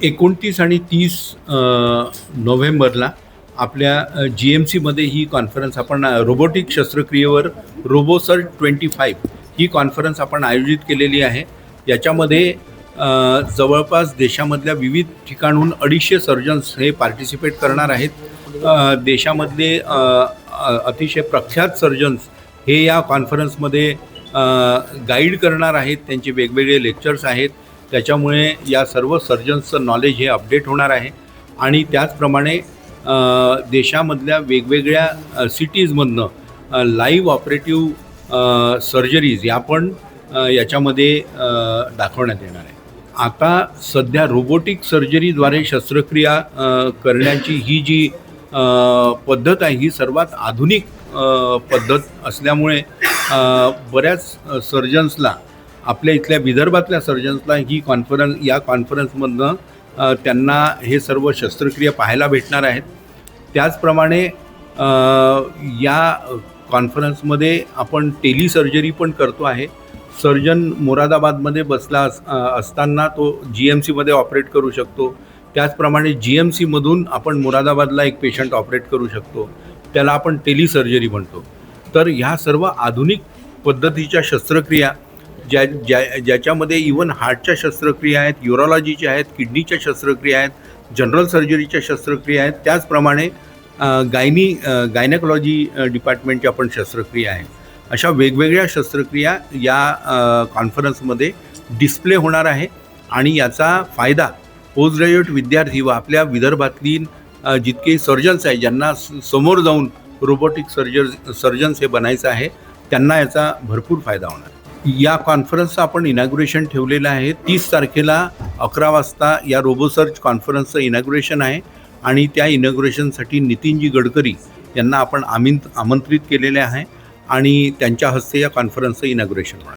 29 आणि 30 नोव्हेंबरला आपल्या GMCमध्ये ही कॉन्फरन्स आपण रोबोटिक शस्त्रक्रियेवर रोबोसर्ट 25 ही कॉन्फरन्स आपण आयोजित केलेली आहे. याच्यामध्ये जवळपास देशामधल्या विविध ठिकाणहून 250 सर्जन्स हे पार्टिसिपेट करणार आहेत. देशामधले अतिशय प्रख्यात सर्जन्स हे या कॉन्फरन्समध्ये गाईड करणार आहेत. त्यांचे वेगवेगळे लेक्चर्स आहेत. त्याच्यामुळे या सर्व सर्जन्सचं नॉलेज हे अपडेट होणार आहे आणि त्याचप्रमाणे देशामधल्या वेगवेगळ्या सिटीजमधनं लाईव्ह ऑपरेटिव्ह सर्जरीज या पण याच्यामध्ये दाखवण्यात येणार आहे. आता सध्या रोबोटिक सर्जरीद्वारे शस्त्रक्रिया करण्याची ही जी पद्धत आहे ही सर्वात आधुनिक पद्धत असल्यामुळे बऱ्याच सर्जन्सला आपल्या इथल्या विदर्भातल्या सर्जन्सला या कॉन्फरन्समधनं त्यांना हे सर्व शस्त्रक्रिया पाहायला भेटणार आहेत. त्याचप्रमाणे या कॉन्फरन्समध्ये आपण टेलिसर्जरी पण करतो आहे. सर्जन मुरादाबादमध्ये बसला असताना तो GMCमध्ये ऑपरेट करू शकतो. त्याचप्रमाणे GMCमधून आपण मुरादाबादला एक पेशंट ऑपरेट करू शकतो. त्याला आपण टेलिसर्जरी म्हणतो. तर ह्या सर्व आधुनिक पद्धतीच्या शस्त्रक्रिया ज्याच्यामध्ये इवन हार्टच्या शस्त्रक्रिया आहेत, युरोलॉजीच्या आहेत, किडनीच्या शस्त्रक्रिया आहेत, जनरल सर्जरीच्या शस्त्रक्रिया आहेत. त्याचप्रमाणे गायनेकॉलॉजी डिपार्टमेंटच्या पण शस्त्रक्रिया आहेत. अशा वेगवेगळ्या शस्त्रक्रिया या कॉन्फरन्समध्ये डिस्प्ले होणार आहे आणि याचा फायदा पोस्ट ग्रॅज्युएट विद्यार्थी व आपल्या विदर्भातली जितके सर्जन्स आहेत ज्यांना समोर जाऊन रोबोटिक सर्जन्स हे बनायचं आहे त्यांना याचा भरपूर फायदा होणार. या कॉन्फरन्सचं आपण इनॅग्युरेशन ठेवलेलं आहे. 30 तारखेला 11 वाजता या रोबोसर्च कॉन्फरन्सचं इनॅग्युरेशन आहे आणि त्या इनॅग्युरेशनसाठी नितीनजी गडकरी यांना आपण आमंत्रित केलेले आहे आणि त्यांच्या हस्ते या कॉन्फरन्सचं इनॅग्युरेशन होणार.